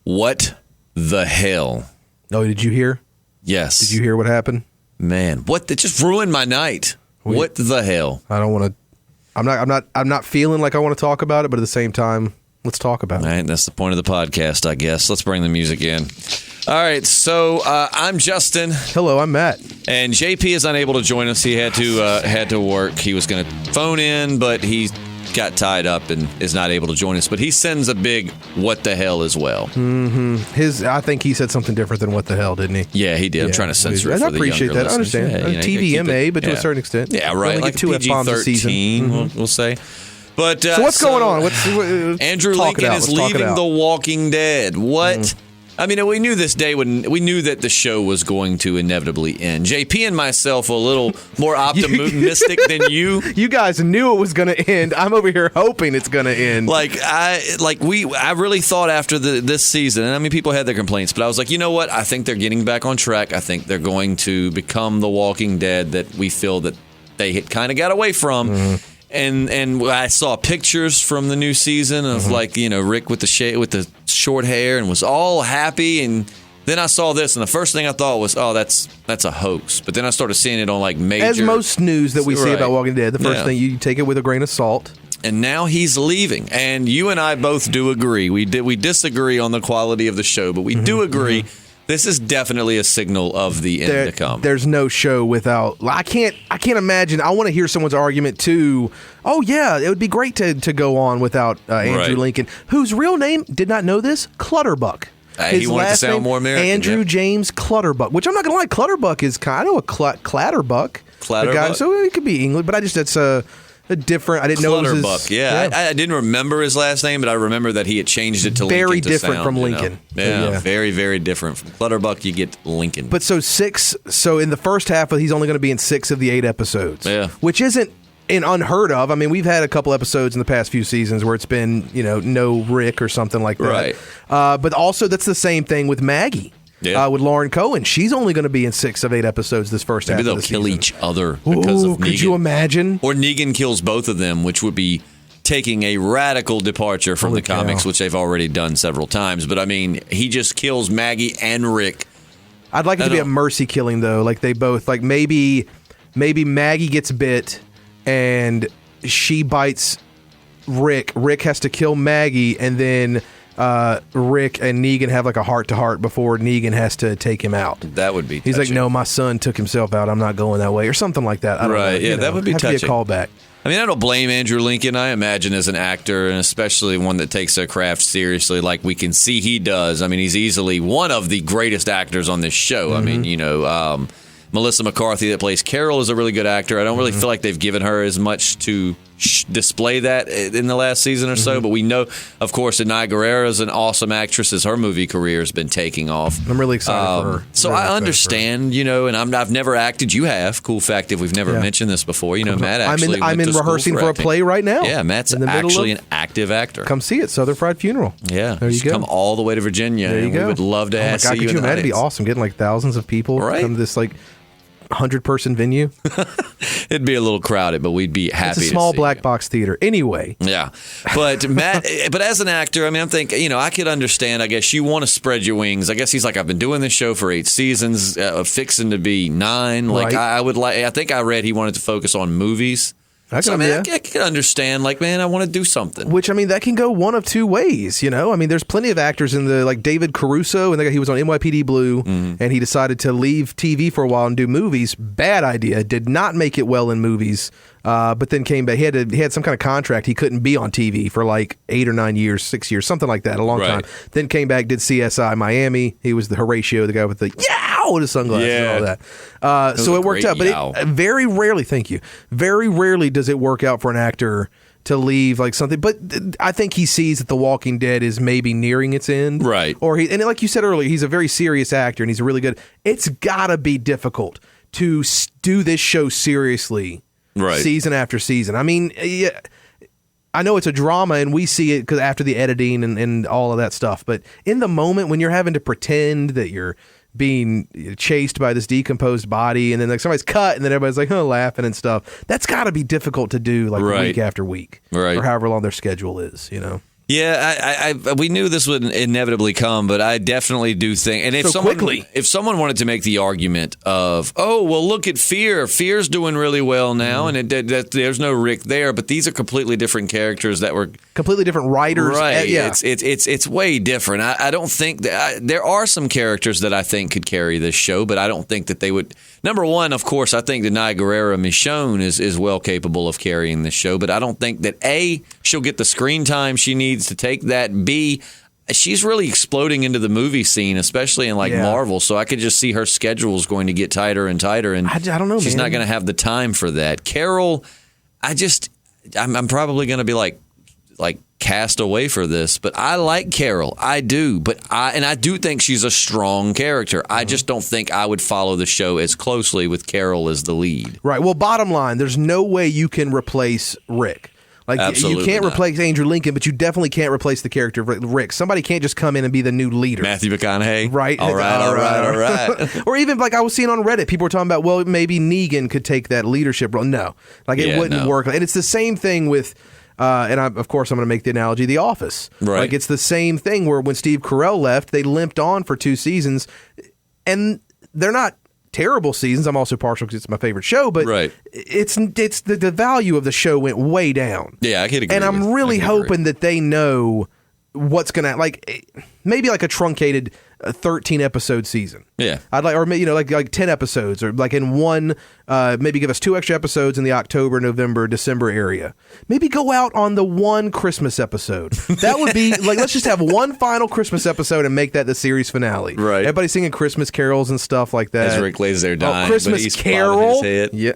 What the hell? Oh, did you hear? Yes. Did you hear what happened? Man, what? That just ruined my night. What the hell? I don't want to. I'm not feeling like I want to talk about it, but at the same time, let's talk about it. All right, that's the point of the podcast, I guess. Let's bring the music in. All right, so I'm Justin. Hello, I'm Matt. And JP is unable to join us. He had to work. He was going to phone in, but he got tied up and is not able to join us. But he sends a big "what the hell" as well. Mm-hmm. I think he said something different than "what the hell," didn't he? Yeah, he did. Yeah, I'm trying to censor it for the appreciate younger that. I understand. Yeah, TVMA, but to a certain extent. Yeah, right. Like two F-bombs a season. PG-13, we'll say. But so what's going on? Andrew Lincoln is leaving The Walking Dead. What? I mean, we knew this day we knew that the show was going to inevitably end. JP and myself were a little more optimistic than you. You guys knew it was going to end. I'm over here hoping it's going to end. I really thought after this season, and I mean, people had their complaints, but I was like, you know what? I think they're getting back on track. I think they're going to become The Walking Dead that we feel that they had kind of got away from. Mm-hmm. And I saw pictures from the new season of Rick with the short hair and was all happy. And then I saw this, and the first thing I thought was, oh, that's a hoax. But then I started seeing it on major. As most news that we see about Walking Dead, the first thing you take it with a grain of salt. And now he's leaving, and you and I both do agree. We disagree on the quality of the show, but we do agree. Mm-hmm. This is definitely a signal of the end to come. There's no show without. I can't imagine. I want to hear someone's argument too. Oh yeah, it would be great to go on without Andrew Lincoln, whose real name, did not know this, Clutterbuck. He wanted to sound more American. Andrew James Clutterbuck, which I'm not gonna lie, Clutterbuck is kind of a clatterbuck. Clatterbuck. So it could be English, but that's a different. I didn't know it was his. I didn't remember his last name, but I remember that he had changed it to Lincoln. Very different from Lincoln. Yeah, very, very different. From Clutterbuck, you get Lincoln. But so in the first half, he's only going to be in 6 of the 8 episodes. Yeah, which isn't unheard of. I mean, we've had a couple episodes in the past few seasons where it's been no Rick or something like that. Right. But also that's the same thing with Maggie. Yeah. With Lauren Cohen. She's only going to be in 6 of 8 episodes this first half of the season. Maybe they'll kill each other because of Negan. Could you imagine? Or Negan kills both of them, which would be taking a radical departure from the comics, which they've already done several times. But, I mean, he just kills Maggie and Rick. I'd like it to be a mercy killing, though. Like, they both, maybe Maggie gets bit and she bites Rick. Rick has to kill Maggie, and then Rick and Negan have a heart-to-heart before Negan has to take him out. That would be touching. He's like, no, my son took himself out. I'm not going that way, or something like that. I don't know. Yeah, that would be touching. To be a callback. I mean, I don't blame Andrew Lincoln. I imagine as an actor, and especially one that takes their craft seriously, like we can see he does. I mean, he's easily one of the greatest actors on this show. Mm-hmm. I mean, Melissa McCarthy that plays Carol is a really good actor. I don't really feel like they've given her as much to display that in the last season or so, but we know, of course, Denai Guerrero is an awesome actress as her movie career has been taking off. I'm really excited for her. So I understand, and I've never acted. You have. Cool fact if we've never mentioned this before. Matt actually I'm in rehearsing for a play right now. Yeah, Matt's actually an active actor. Come see it, Southern Fried Funeral. Yeah, there you go. Come all the way to Virginia. There you go. We would love to see you in the audience. Could you imagine? It'd be awesome getting thousands of people come to this 100-person venue. It'd be a little crowded, but we'd be happy. It's a small black box theater. Anyway. Yeah. But Matt, but as an actor, I mean, I'm thinking, I could understand, I guess you want to spread your wings. I guess he's like, I've been doing this show for 8 seasons, fixing to be 9. Right. I think I read he wanted to focus on movies. I can understand, man, I want to do something. Which, I mean, that can go one of 2 ways, I mean, there's plenty of actors in the, David Caruso, and he was on NYPD Blue, and he decided to leave TV for a while and do movies. Bad idea. Did not make it well in movies. But then came back. He had some kind of contract. He couldn't be on TV for 8 or 9 years, 6 years, something like that, a long time. Then came back, did CSI Miami. He was the Horatio, the guy with the with his sunglasses and all that. So it worked out. But very rarely, thank you, very rarely does it work out for an actor to leave something. But I think he sees that The Walking Dead is maybe nearing its end. Right. And like you said earlier, he's a very serious actor and he's a really good. It's got to be difficult to do this show seriously. Right. Season after season. I mean, I know it's a drama and we see it because after the editing and all of that stuff. But in the moment when you're having to pretend that you're being chased by this decomposed body and then somebody's cut and then everybody's laughing and stuff, that's got to be difficult to do week after week. Right. Or however long their schedule is, Yeah, we knew this would inevitably come, but I definitely do think, and if someone wanted to make the argument of, oh, well, look at Fear. Fear's doing really well now, and there's no Rick there, but these are completely different characters that were completely different writers. Right? Yeah. It's way different. I don't think that there are some characters that I think could carry this show, but I don't think that they would. Number one, of course, I think Denai Guerrero Michonne is well capable of carrying this show, but I don't think that A, she'll get the screen time she needs to take that. B, she's really exploding into the movie scene, especially in Marvel. So I could just see her schedule is going to get tighter and tighter, and I don't know. She's not going to have the time for that. Carol, I'm probably going to be like cast away for this, but I like Carol. I do, but I do think she's a strong character. I just don't think I would follow the show as closely with Carol as the lead. Right. Well, bottom line, there's no way you can replace Rick. Absolutely you can't not. replace Andrew Lincoln, but you definitely can't replace the character of Rick. Somebody can't just come in and be the new leader. Matthew McConaughey. Right. All right. Or even I was seeing on Reddit, people were talking about, well, maybe Negan could take that leadership role. No. It wouldn't work. And it's the same thing with, and of course I'm going to make the analogy, The Office. Right. It's the same thing where when Steve Carell left, they limped on for 2 seasons, and they're not terrible seasons. I'm also partial because it's my favorite show, but it's the value of the show went way down. Yeah, I could agree. And I'm really hoping that they know what's gonna maybe a truncated 13 episode season. Yeah, I'd like 10 episodes, or in one, maybe give us 2 extra episodes in the October, November, December area. Maybe go out on the one Christmas episode. That would be let's just have one final Christmas episode and make that the series finale. Right, everybody singing Christmas carols and stuff like that. As Rick lays there dying, Christmas but he's Carol. His head. Yeah.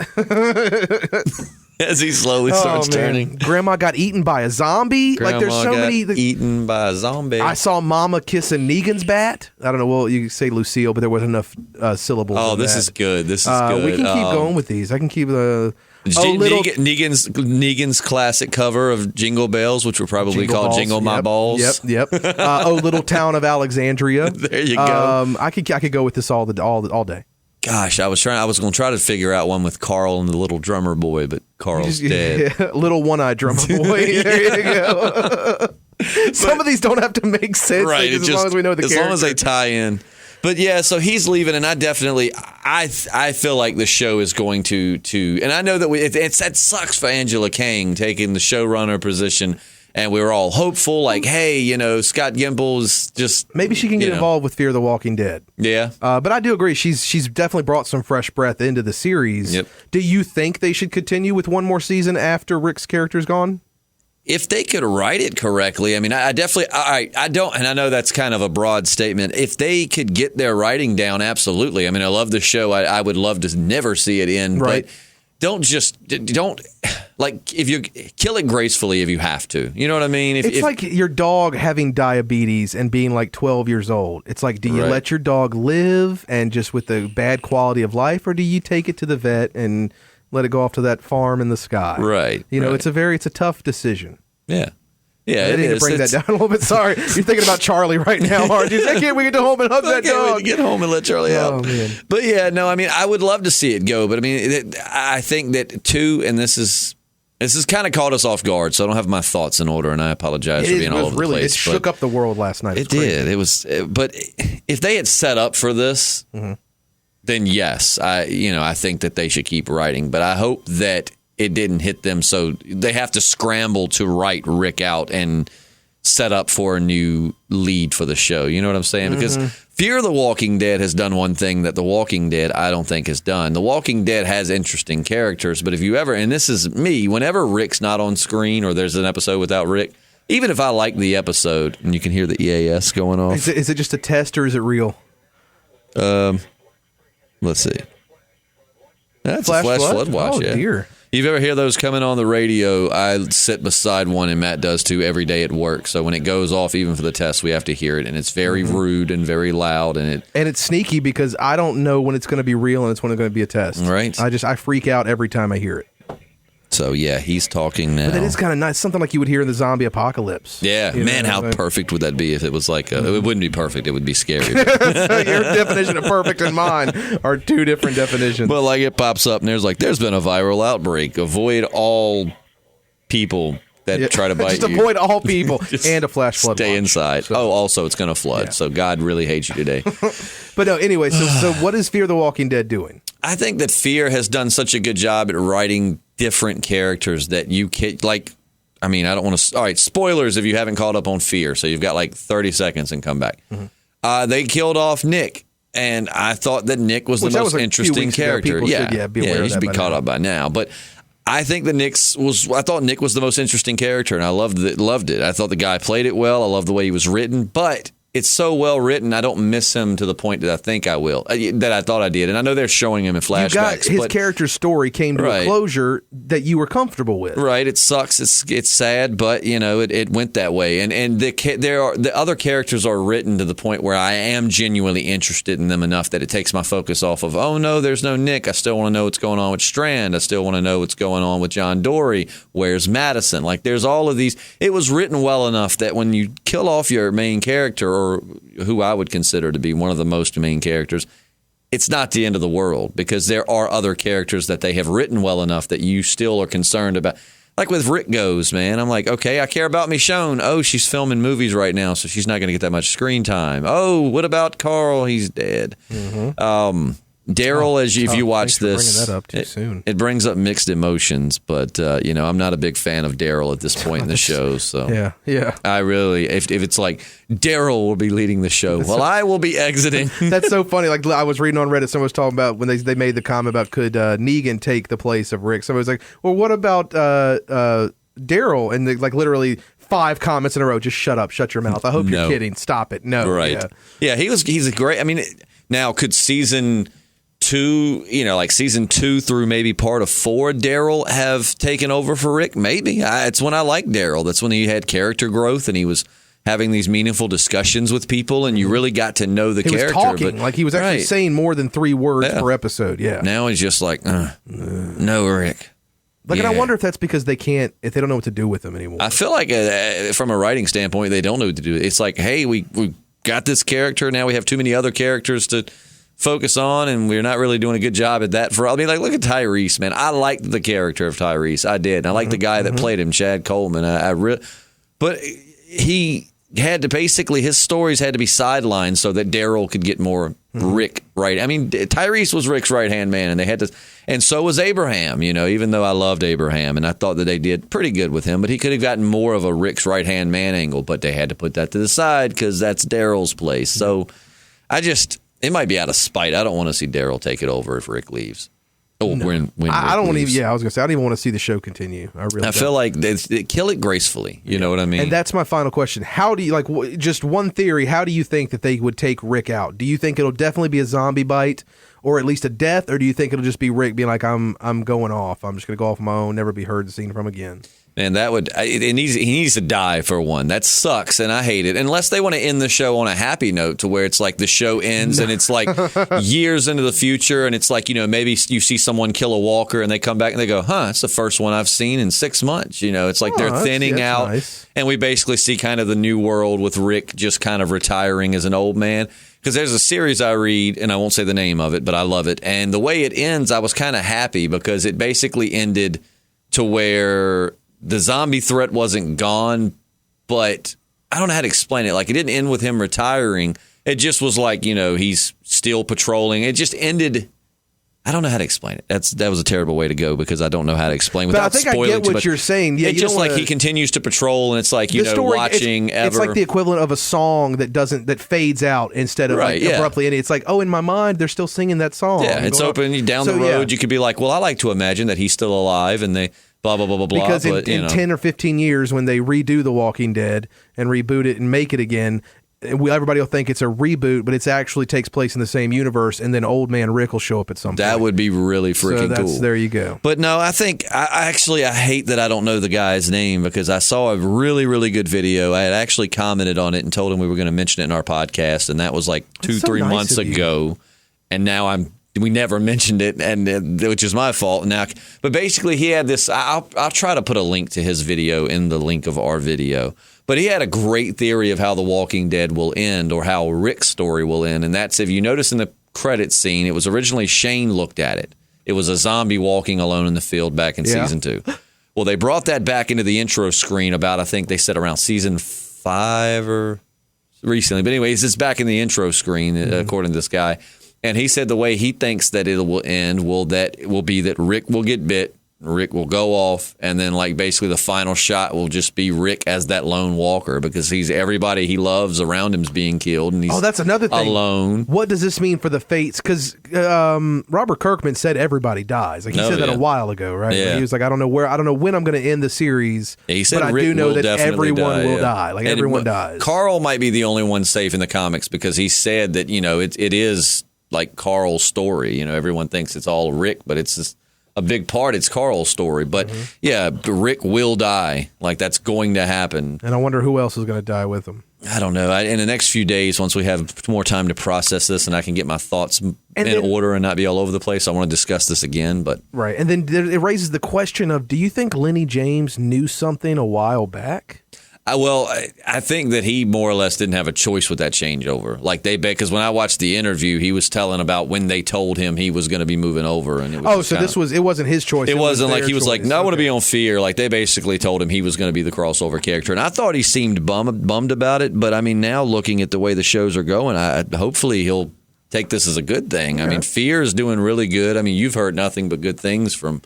As he slowly starts turning. Grandma got eaten by a zombie. There's so many. Eaten by a zombie. I saw Mama kissing Negan's bat. I don't know. Well, you say Lucille, but there wasn't enough syllables. Oh, this is good. This is good. We can keep going with these. I can keep Negan's classic cover of Jingle Bells, which would probably call Jingle My Balls. Yep. Little town of Alexandria. There you go. I could go with this all day. Gosh, I was going to try to figure out one with Carl and the little drummer boy, but Carl's dead. Yeah, little one-eyed drummer boy. There you go. Some of these don't have to make sense, right? As long as we know the character. As long as they tie in. But yeah, so he's leaving, and I definitely, I feel like the show is going to, and I know that that sucks for Angela Kang taking the showrunner position. And we were all hopeful, hey, Scott Gimbel's just... Maybe she can get involved with Fear the Walking Dead. Yeah. But I do agree. She's definitely brought some fresh breath into the series. Yep. Do you think they should continue with one more season after Rick's character's gone? If they could write it correctly, I definitely... I don't... And I know that's kind of a broad statement. If they could get their writing down, absolutely. I love the show. I would love to never see it end. Right. But don't if you kill it gracefully if you have to. You know what I mean? It's like your dog having diabetes and being 12 years old. It's do you let your dog live and just with the bad quality of life, or do you take it to the vet and let it go off to that farm in the sky? Right. It's a tough decision. Yeah. Yeah, I need to bring that down a little bit. Sorry. You're thinking about Charlie right now, aren't you? Can't we get to home and hug that dog? Wait to get home and let Charlie out. Oh, man. But yeah, no, I would love to see it go. But I think that too, and this has kind of caught us off guard, so I don't have my thoughts in order, and I apologize for being all over the place. It shook up the world last night. It did. It was, but if they had set up for this, then yes, I think that they should keep writing. But I hope that it didn't hit them, so they have to scramble to write Rick out and set up for a new lead for the show. You know what I'm saying? Because Fear the Walking Dead has done one thing that The Walking Dead I don't think has done. The Walking Dead has interesting characters, but if you ever, and this is me, whenever Rick's not on screen or there's an episode without Rick, even if I like the episode, and you can hear the EAS going off. Is it just a test or is it real? Let's see. That's Flash a Flash Flood watch, oh, yeah. Dear. You ever hear those coming on the radio? I sit beside one, and Matt does too, every day at work. So when it goes off, even for the test, we have to hear it, and it's very rude and very loud, and it's sneaky because I don't know when it's going to be real and it's when it's going to be a test. Right. I freak out every time I hear it. So yeah, he's talking now. But that is kind of nice. Something like you would hear in the zombie apocalypse. Yeah, man, how perfect would that be if it was it wouldn't be perfect. It would be scary. So your definition of perfect and mine are two different definitions. But it pops up and there's been a viral outbreak. Avoid all people that try to bite you. Just avoid all people and a flash flood. Stay inside. So, also, it's going to flood. Yeah. So God really hates you today. But no, anyway, so what is Fear the Walking Dead doing? I think that Fear has done such a good job at writing different characters that you can, like, I mean, I don't want to, all right, spoilers if you haven't caught up on Fear. So you've got like 30 seconds and come back. Mm-hmm. They killed off Nick. And I thought that Nick was the most interesting character. He should be caught up by now. But I think that I thought Nick was the most interesting character, and I loved it. I thought the guy played it well. I loved the way he was written, but it's so well written, I don't miss him to the point that I think I will, that I thought I did. And I know they're showing him in flashbacks. His character's story came to a closure that you were comfortable with. Right. It sucks. It's sad, but it went that way. And the other characters are written to the point where I am genuinely interested in them enough that it takes my focus off of, oh no, there's no Nick. I still want to know what's going on with Strand. I still want to know what's going on with John Dory. Where's Madison? Like, there's all of these. It was written well enough that when you kill off your main character, or who I would consider to be one of the most main characters, it's not the end of the world, because there are other characters that they have written well enough that you still are concerned about. Like with Rick goes, man, I'm like, okay, I care about Michonne. Oh, she's filming movies right now, so she's not going to get that much screen time. Oh, what about Carl? He's dead. Mm-hmm. Daryl, if you watch this, bringing that up too soon. It brings up mixed emotions, but I'm not a big fan of Daryl at this point in the show. So yeah, I really, if it's like Daryl will be leading the show, well, I will be exiting. That's so funny. Like, I was reading on Reddit, someone was talking about when they made the comment about could Negan take the place of Rick. Somebody was like, well, what about Daryl? And literally 5 comments in a row. Just shut up, shut your mouth. I hope you're kidding. Stop it. No, right? Yeah, he's a great. I mean, now could season 2, like season 2 through maybe part of 4, Daryl have taken over for Rick? Maybe. It's when I liked Daryl. That's when he had character growth and he was having these meaningful discussions with people, and you really got to know the character. He was talking, like he was actually saying more than 3 words per episode. Yeah. Now he's just like, no, Rick. And I wonder if that's because if they don't know what to do with him anymore. I feel like from a writing standpoint, they don't know what to do. It's like, hey, we got this character. Now we have too many other characters to focus on, and we're not really doing a good job at that. Look at Tyrese, man. I liked the character of Tyrese. I did. And I liked the guy that played him, Chad Coleman. But he had to basically, his stories had to be sidelined so that Daryl could get more Rick right. I mean, Tyrese was Rick's right-hand man, and they had to, and so was Abraham, even though I loved Abraham, and I thought that they did pretty good with him, but he could have gotten more of a Rick's right-hand man angle, but they had to put that to the side because that's Daryl's place. So it might be out of spite. I don't want to see Daryl take it over if Rick leaves. Oh, no. when I don't want to. Yeah, I was gonna say I don't even want to see the show continue. I feel like they kill it gracefully. You know what I mean? And that's my final question. How do you just one theory? How do you think that they would take Rick out? Do you think it'll definitely be a zombie bite, or at least a death, or do you think it'll just be Rick being like, I'm going off. I'm just gonna go off on my own, never be heard and seen from again? Man, he needs to die for one. That sucks, and I hate it. Unless they want to end the show on a happy note to where it's like the show ends and it's like years into the future, and it's like, maybe you see someone kill a walker and they come back and they go, it's the first one I've seen in 6 months. It's like they're thinning out. Nice. And we basically see kind of the new world with Rick just kind of retiring as an old man. Because there's a series I read, and I won't say the name of it, but I love it. And the way it ends, I was kind of happy because it basically ended to where the zombie threat wasn't gone, but I don't know how to explain it. Like, it didn't end with him retiring. It just was like, he's still patrolling. It just ended. I don't know how to explain it. That was a terrible way to go because I don't know how to explain without spoiling. But I think I get what you're saying. Yeah, it's just like he continues to patrol, and it's like, watching ever. It's like the equivalent of a song that fades out instead of abruptly ending. It's like, oh, in my mind, they're still singing that song. Yeah, it's open. Down the road, you could be like, well, I like to imagine that he's still alive, and they blah, blah, blah, blah, blah. Because in 10 or 15 years, when they redo The Walking Dead and reboot it and make it again, everybody will think it's a reboot, but it actually takes place in the same universe, and then Old Man Rick will show up at some point. That would be really freaking cool. There you go. But no, I think, I hate that I don't know the guy's name because I saw a really, really good video. I had actually commented on it and told him we were going to mention it in our podcast, and that was like 2-3 months ago. And now we never mentioned it, and which is my fault now. But basically, he had this. I'll try to put a link to his video in the link of our video. But he had a great theory of how The Walking Dead will end, or how Rick's story will end, and that's, if you notice in the credits scene, it was originally Shane looked at it. It was a zombie walking alone in the field back in season 2. Well, they brought that back into the intro screen about, I think they said around season 5 or recently. But anyways, it's back in the intro screen, according to this guy. And he said the way he thinks that it will end will be that Rick will get bit, Rick will go off, and then like basically the final shot will just be Rick as that lone walker because everybody he loves around him's being killed, and he's that's another thing. Alone. What does this mean for the fates? Because Robert Kirkman said everybody dies. Like he said that a while ago, right? Yeah. Like he was like, I don't know when I'm going to end the series. Yeah, he said but Rick I do know will that definitely everyone will yeah. die. Like and everyone dies. Carl might be the only one safe in the comics because he said that it is like Carl's story. Everyone thinks it's all Rick, but it's just a big part. It's Carl's story. But yeah, Rick will die. Like that's going to happen. And I wonder who else is going to die with him. I don't know. In the next few days, once we have more time to process this and I can get my thoughts in order and not be all over the place, I want to discuss this again. But right. And then it raises the question of, do you think Lenny James knew something a while back? I think that he more or less didn't have a choice with that changeover. Like because when I watched the interview, he was telling about when they told him he was going to be moving over, and it was it wasn't his choice. It wasn't like he was choice. like, no, I want to be on Fear. Like they basically told him he was going to be the crossover character, and I thought he seemed bummed about it. But I mean, now looking at the way the shows are going, hopefully he'll take this as a good thing. I mean, Fear is doing really good. I mean, you've heard nothing but good things from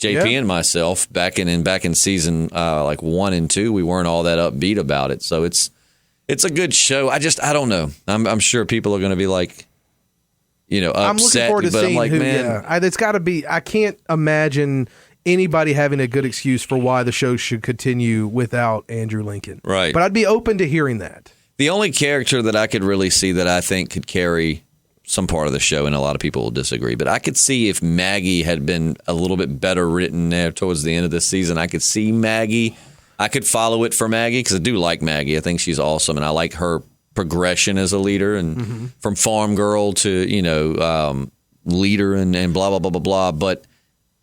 JP and myself back in season like 1 and 2, we weren't all that upbeat about it. So it's a good show. I don't know. I'm sure people are going to be like, upset. I'm looking forward to seeing like, man, it's got to be. I can't imagine anybody having a good excuse for why the show should continue without Andrew Lincoln. Right. But I'd be open to hearing that. The only character that I could really see that I think could carry some part of the show, and a lot of people will disagree, but I could see if Maggie had been a little bit better written there towards the end of this season. I could see Maggie. I could follow it for Maggie because I do like Maggie. I think she's awesome, and I like her progression as a leader, and from farm girl to leader and blah blah blah blah blah. But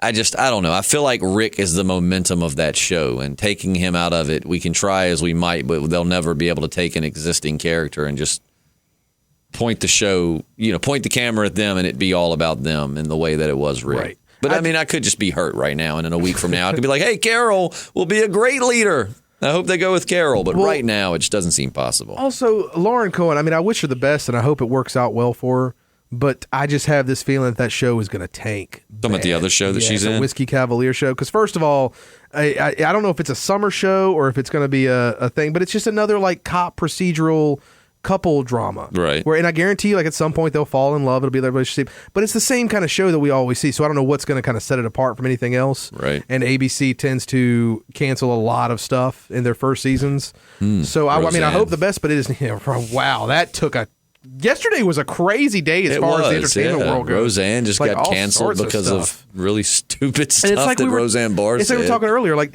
I don't know. I feel like Rick is the momentum of that show, and taking him out of it, we can try as we might, but they'll never be able to take an existing character and just point the camera at them and it be all about them in the way that it was Rick. Right. But I mean, I could just be hurt right now, and in a week from now, I could be like, hey, Carol will be a great leader. I hope they go with Carol, but right now, it just doesn't seem possible. Also, Lauren Cohen, I mean, I wish her the best, and I hope it works out well for her, but I just have this feeling that show is going to tank. Talking about the other show that she's in? The Whiskey Cavalier show. Because first of all, I don't know if it's a summer show or if it's going to be a thing, but it's just another like cop procedural couple drama, right? And I guarantee, like at some point they'll fall in love. It'll be their relationship, but it's the same kind of show that we always see. So I don't know what's going to kind of set it apart from anything else, right? And ABC tends to cancel a lot of stuff in their first seasons. So I mean, I hope the best, but it is. Wow, that took yesterday was a crazy day as far as the entertainment world goes. Roseanne just got canceled because of really stupid stuff that Roseanne Barr said. It's like we were talking earlier. Like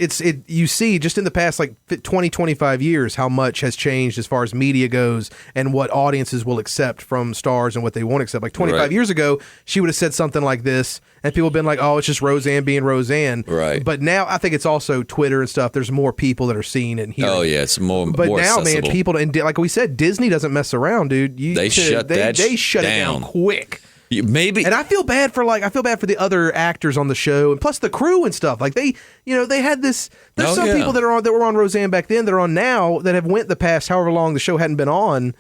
you see just in the past like 20, 25 years how much has changed as far as media goes and what audiences will accept from stars and what they won't accept. Like 25 years ago, she would have said something like this, and people have been like, "Oh, it's just Roseanne being Roseanne." Right. But now I think it's also Twitter and stuff. There's more people that are seeing it and hearing. Oh yeah, it's more. But more now, accessible. man, people and like we said, Disney doesn't mess around, dude. They shut it down quick. Maybe, and I feel bad for the other actors on the show, and plus the crew and stuff. Like they had this. There's some people that were on Roseanne back then that are on now that have went the past however long the show hadn't been on,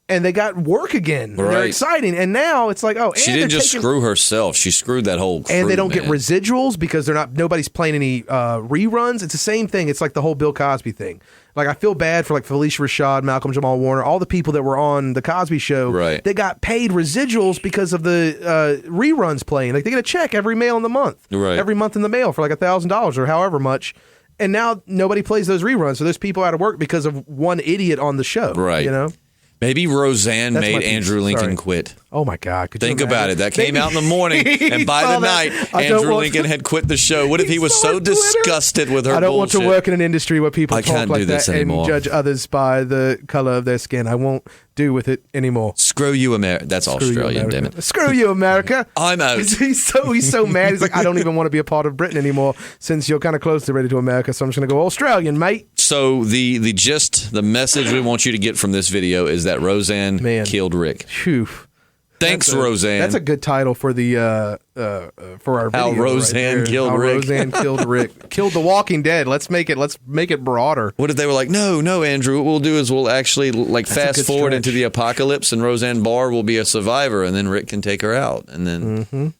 and they got work again. Right. They're exciting, and now it's like, oh, she didn't just screw herself; she screwed that whole crew. And they don't get residuals because nobody's playing any reruns. It's the same thing. It's like the whole Bill Cosby thing. Like I feel bad for like Felicia Rashad, Malcolm Jamal Warner, all the people that were on the Cosby Show. Right. They got paid residuals because of the reruns playing. Like they get a check every mail in the month. Right. Every month in the mail for like $1,000 or however much. And now nobody plays those reruns, so there's people out of work because of one idiot on the show. Right. You know. Maybe Roseanne made Andrew Lincoln quit. Oh, my God. Think about it. That came out in the morning, and by the night, Andrew Lincoln had quit the show. What if he was so disgusted with her bullshit? I don't want to work in an industry where people talk like that anymore. and judge others by the color of their skin. I won't do with it anymore. Screw you, America. That's Australian, damn it. Screw you, America. I'm out. He's so mad. He's like, I don't even want to be a part of Britain anymore since you're kind of close to ready to America, so I'm just going to go Australian, mate. So the message we want you to get from this video is that Roseanne killed Rick. Phew. Thanks, Roseanne. That's a good title for the for our video. How Roseanne killed Rick. Roseanne killed Rick. Killed The Walking Dead. Let's make it broader. What if they were like, no, Andrew, what we'll do is we'll actually fast forward stretch. into the apocalypse and Roseanne Barr will be a survivor and then Rick can take her out. And then,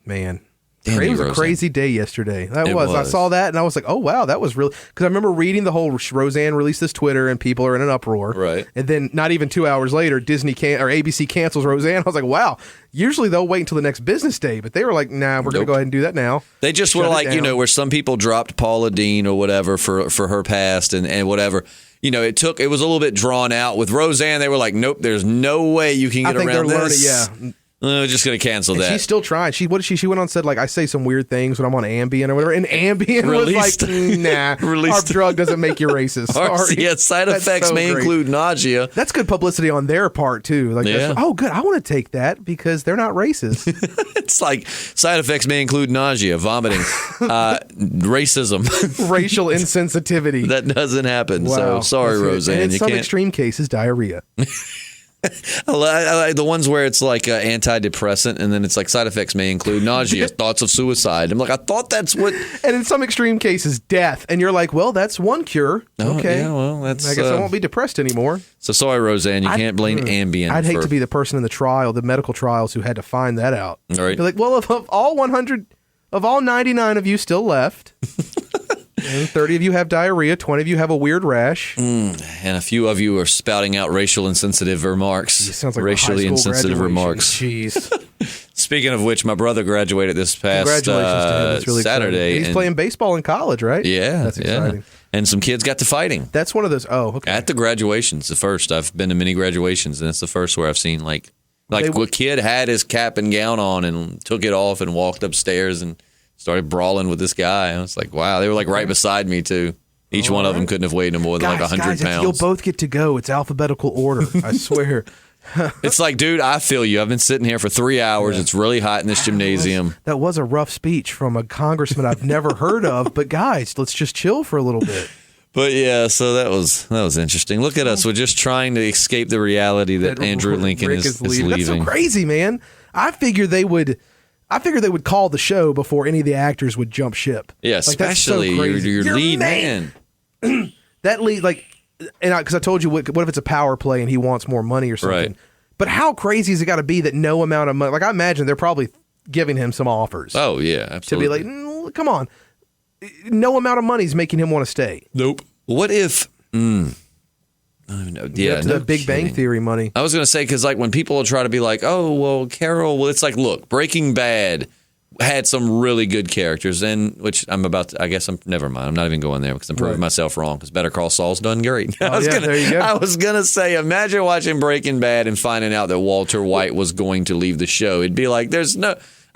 Man. Damn It you, was a Roseanne. crazy day yesterday. It was. I saw that and I was like, oh, wow, that was really... Because I remember reading the whole Roseanne released this Twitter and people are in an uproar. Right. And then not even 2 hours later, ABC cancels Roseanne. I was like, wow, usually they'll wait until the next business day. But they were like, nah, we're going to go ahead and do that now. They just were like, where some people dropped Paula Deen or whatever for her past and whatever. It was a little bit drawn out. With Roseanne, they were like, nope, there's no way you can get around this. We're just going to cancel that. She's still trying. She went on and said, like, I say some weird things when I'm on Ambien or whatever. And Ambien was like, nah, our drug doesn't make you racist. Sorry. Yeah, side effects may include nausea. That's good publicity on their part, too. Like, oh, good. I want to take that because they're not racist. It's like side effects may include nausea, vomiting, racism. Racial insensitivity. That doesn't happen. Wow. So sorry, Roseanne. And in some extreme cases, diarrhea. I like the ones where it's like antidepressant, and then it's like side effects may include nausea, thoughts of suicide. I'm like, I thought that's what. And in some extreme cases, death. And you're like, well, that's one cure. Okay. Yeah, well, that's. I guess I won't be depressed anymore. So sorry, Roseanne, you can't blame Ambien. I'd hate to be the person in the trial, the medical trials, who had to find that out. All right. Be like, well, of all 100, of all 99 of you still left. And 30 of you have diarrhea, 20 of you have a weird rash. And a few of you are spouting out racial insensitive remarks. Sounds like racially insensitive remarks. Jeez. Speaking of which, my brother graduated this past Congratulations to him. That's really Saturday. exciting. He's playing baseball in college, right? Yeah. That's exciting. And some kids got to fighting. That's one of those. Oh, okay. At the graduations, the first. I've been to many graduations, and it's the first where I've seen a kid had his cap and gown on and took it off and walked upstairs and started brawling with this guy. I was like, wow. They were like right beside me, too. Each one of them couldn't have weighed no more than like 100 pounds. You'll both get to go. It's alphabetical order. I swear. It's like, dude, I feel you. I've been sitting here for 3 hours. Yeah. It's really hot in this gymnasium. That was a rough speech from a congressman I've never heard of. But guys, let's just chill for a little bit. But yeah, so that was interesting. Look at us. We're just trying to escape the reality that Andrew Lincoln is leaving. That's so crazy, man. I figured they would call the show before any of the actors would jump ship. Yeah, especially your lead man. That lead, because I told you, what if it's a power play and he wants more money or something? Right. But how crazy has it got to be that no amount of money? Like, I imagine they're probably giving him some offers. Oh, yeah, absolutely. To be like, come on. No amount of money is making him want to stay. Nope. What if... I don't know. Yeah, the Big Bang Theory money. I was going to say, because when people will try to be like, oh, well, Carol, well, it's like, look, Breaking Bad had some really good characters, and which never mind. I'm not even going there because I'm proving myself wrong because Better Call Saul's done great. There you go. I was going to say, imagine watching Breaking Bad and finding out that Walter White was going to leave the show. It'd be like,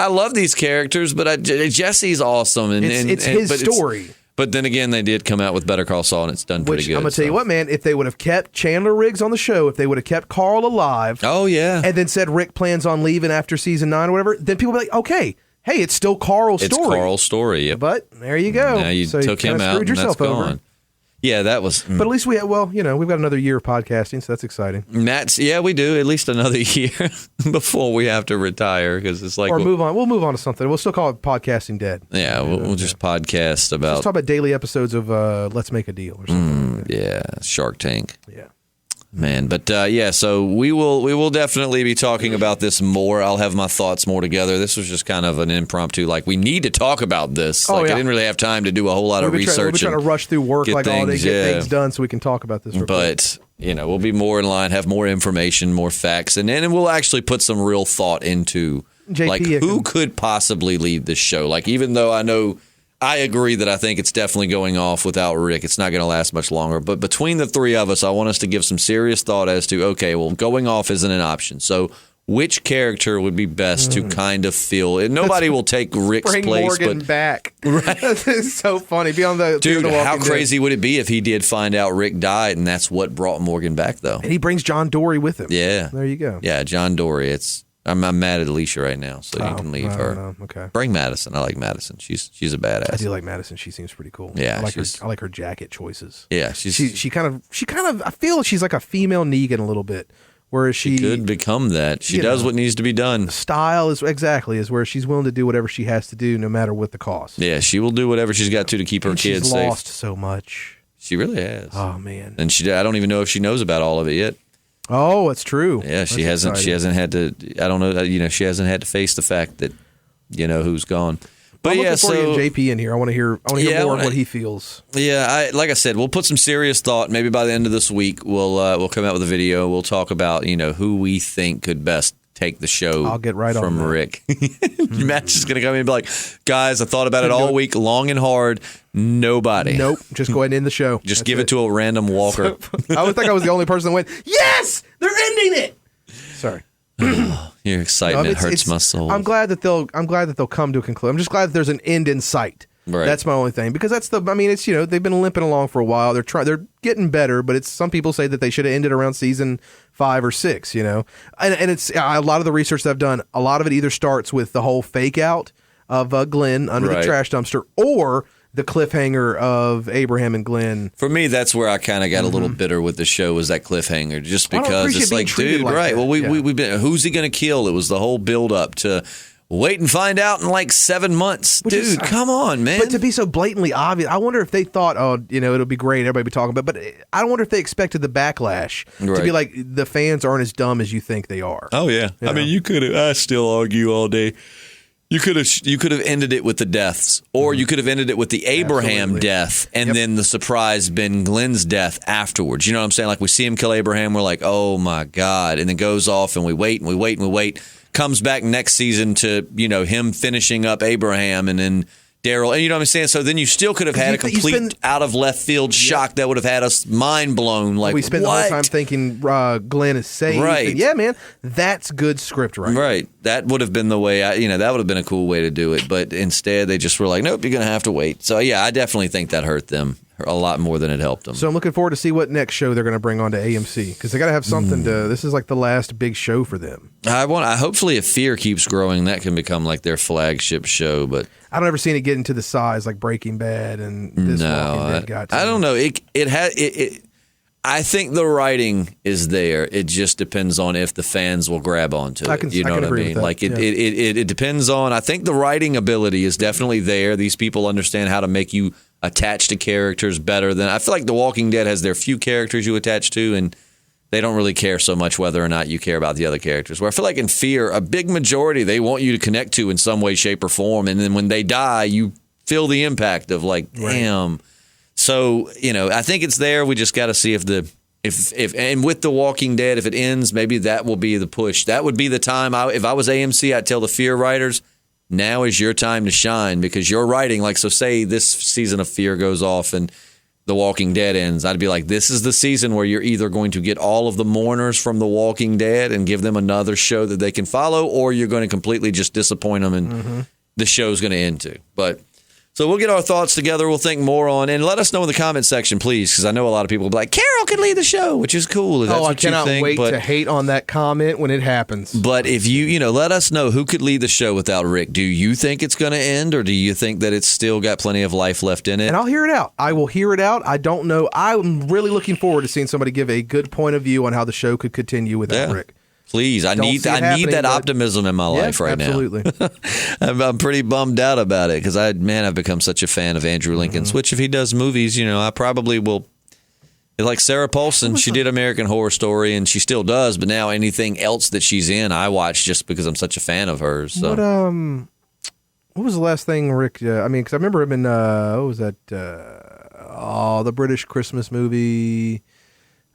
I love these characters, but Jesse's awesome. And it's his story. But then again, they did come out with Better Call Saul, and it's done pretty good. I'm going to tell you what, man, if they would have kept Chandler Riggs on the show, if they would have kept Carl alive. Oh, yeah. And then said Rick plans on leaving after season 9 or whatever, then people would be like, okay, hey, it's still Carl's story. It's Carl's story, yep. But there you go. Now you took him out, and that's gone. Over. Yeah, that was... But at least we've got another year of podcasting, so that's exciting. We do. At least another year before we have to retire, because it's like... Or move on. We'll move on to something. We'll still call it Podcasting Dead. Yeah, we'll just podcast about... Let's talk about daily episodes of Let's Make a Deal or something. Yeah, Shark Tank. Yeah. Man, but so we will definitely be talking about this more. I'll have my thoughts more together. This was just kind of an impromptu, we need to talk about this. I didn't really have time to do a whole lot of research. We're trying to rush through work all day, get things done so we can talk about this. But, we'll be more in line, have more information, more facts, and then we'll actually put some real thought into, who could possibly lead this show. Even though I agree that I think it's definitely going off without Rick. It's not going to last much longer. But between the three of us, I want us to give some serious thought as to, okay, well, going off isn't an option. So which character would be best to kind of fill it? Nobody will take Rick's place. Bring Morgan back. Right. That's so funny. Be on the Dude, how crazy would it be if he did find out Rick died and that's what brought Morgan back, though? And he brings John Dory with him. Yeah. There you go. Yeah, John Dory. I'm mad at Alicia right now, so you can leave her. No. Okay. Bring Madison. I like Madison. She's a badass. I do like Madison. She seems pretty cool. Yeah, I like her jacket choices. Yeah, she kind of. I feel she's like a female Negan a little bit, Whereas she could become that. She does what needs to be done. Style is where she's willing to do whatever she has to do, no matter what the cost. Yeah, she will do whatever she's got to keep her kids she's safe. Lost so much. She really has. Oh man. And I don't even know if she knows about all of it yet. Oh, it's true. Yeah, she hasn't. Exciting. She hasn't had to. I don't know. She hasn't had to face the fact that who's gone. But I'm looking forward to JP in here. I want to hear more of what he feels. Yeah, like I said, we'll put some serious thought. Maybe by the end of this week, we'll come out with a video. We'll talk about who we think could best take the show. I'll get right from on Rick. Matt's just gonna come in and be like, guys, I thought about it all week, long and hard. Nobody. Nope. Just go ahead and end the show. Just give it to a random walker. I would think I was the only person that went, yes, they're ending it. Sorry. Your excitement hurts my soul. I'm glad that they'll come to a conclusion. I'm just glad that there's an end in sight. Right. That's my only thing, because it's they've been limping along for a while. They're getting better, but some people say that they should have ended around season 5 or 6. And it's a lot of the research that I've done. A lot of it either starts with the whole fake out of Glenn under the trash dumpster, or the cliffhanger of Abraham and Glenn. For me, that's where I kind of got a little bitter with the show, was that cliffhanger, just because it's like, dude, right? Well, we've been. Who's he going to kill? It was the whole build up to. Wait and find out in like 7 months. Dude, come on, man. But to be so blatantly obvious, I wonder if they thought, it'll be great, everybody be talking about it. But I wonder if they expected the backlash to be like, the fans aren't as dumb as you think they are. Oh, yeah. I mean, you could have, I still argue all day. You could have ended it with the deaths, or you could have ended it with the Abraham death, and then the surprise Ben Glenn's death afterwards. You know what I'm saying? Like, we see him kill Abraham, we're like, oh my God, and it goes off, and we wait and we wait and we wait. Comes back next season to him finishing up Abraham, and then Daryl, and you know what I'm saying? So then you still could have had a complete out of left field shock that would have had us mind blown. Like, we spent the whole time thinking Glenn is safe. Right. And yeah, man, that's good script writing. Right. That would have been the way, that would have been a cool way to do it. But instead, they just were like, nope, you're going to have to wait. So yeah, I definitely think that hurt them a lot more than it helped them. So I'm looking forward to see what next show they're going to bring on to AMC, because they got to have something this is like the last big show for them. Hopefully if Fear keeps growing, that can become like their flagship show, but I don't ever seen it get into the size like Breaking Bad and this Walking Dead got to. I don't know. I think the writing is there. It just depends on if the fans will grab onto it. You know what I mean? Like it depends on. I think the writing ability is definitely there. These people understand how to make you attach to characters better than I feel like The Walking Dead has their few characters you attach to, and they don't really care so much whether or not you care about the other characters. Where I feel like in Fear, a big majority they want you to connect to in some way, shape, or form, and then when they die, you feel the impact of like, damn. Right. So I think it's there. We just got to see if and with The Walking Dead, if it ends, maybe that will be the push. That would be the time. If I was AMC, I'd tell the Fear writers, now is your time to shine, because you're writing. Like, so say this season of Fear goes off and The Walking Dead ends. I'd be like, this is the season where you're either going to get all of the mourners from The Walking Dead and give them another show that they can follow, or you're going to completely just disappoint them and the show's going to end too. But so we'll get our thoughts together. We'll think more on, and let us know in the comment section, please, because I know a lot of people will be like, Carol could lead the show, which is cool. That's what I cannot wait to hate on that comment when it happens. But if you let us know who could lead the show without Rick. Do you think it's going to end, or do you think that it's still got plenty of life left in it? And I'll hear it out. I will hear it out. I don't know. I'm really looking forward to seeing somebody give a good point of view on how the show could continue without Rick. Please, I need that optimism in my life right absolutely. Now. I'm pretty bummed out about it because I've become such a fan of Andrew Lincoln's. Which, if he does movies, I probably will. Like Sarah Paulson, she did American Horror Story, and she still does. But now anything else that she's in, I watch just because I'm such a fan of hers. So. What was the last thing Rick? Because I remember him in what was that? The British Christmas movie.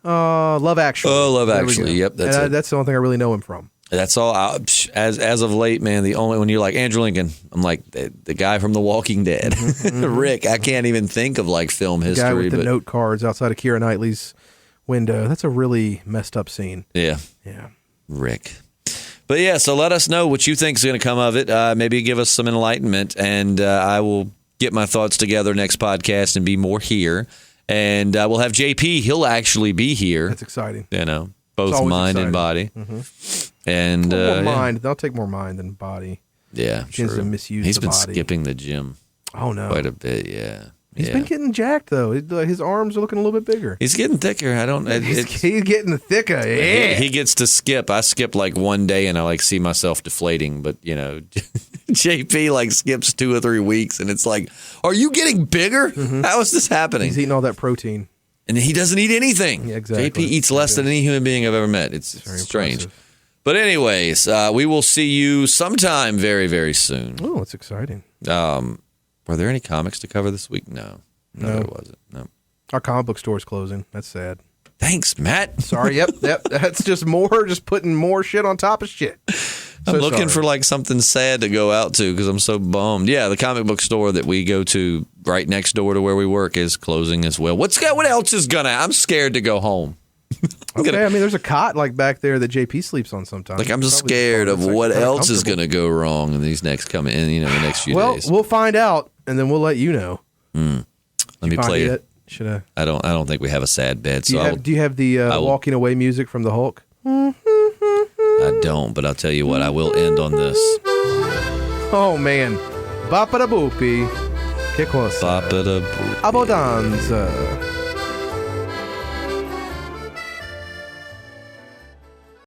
Love Actually. Oh, Love Actually. Yep, that's it. That's the only thing I really know him from. That's all. As of late, man, the only when you're like Andrew Lincoln, I'm like the guy from The Walking Dead. Rick, I can't even think of like film history. The guy with the note cards outside of Keira Knightley's window. That's a really messed up scene. Yeah. Yeah. Rick. But yeah, so let us know what you think is going to come of it. Maybe give us some enlightenment, and I will get my thoughts together next podcast and be more here. And we'll have JP. He'll actually be here. That's exciting. Both mind and body. And mind. They'll take more mind than body. Yeah, True. To misuse He's the been body. skipping the gym. Oh no, quite a bit. Yeah, He's been getting jacked though. His arms are looking a little bit bigger. He's getting thicker. He's getting thicker. Yeah. He gets to skip. I skip like one day and I like see myself deflating. But you know, JP like skips 2 or 3 weeks and it's like, are you getting bigger? How is this happening? He's eating all that protein. And he doesn't eat anything. Yeah, exactly. JP eats less than any human being I've ever met. It's strange. Impressive. But anyways, we will see you sometime very, very soon. Oh, it's exciting. Were there any comics to cover this week? No, there wasn't. No. Our comic book store is closing. That's sad. Thanks, Matt. Sorry. Yep. That's just putting more shit on top of shit. I'm looking for like something sad to go out to because I'm so bummed. Yeah, the comic book store that we go to right next door to where we work is closing as well. What else is gonna? I'm scared to go home. Okay, I mean, there's a cot like back there that JP sleeps on sometimes. Like I'm just scared of what else is going to go wrong in these next the next few days. Well, we'll find out, and then we'll let you know. Let me play it. Should I? I don't think we have a sad bed. Do you have the walking away music from the Hulk? I don't, but I'll tell you what. I will end on this. Oh man, Bapadabupi, che cosa? Bapadabupi. Abbondanza.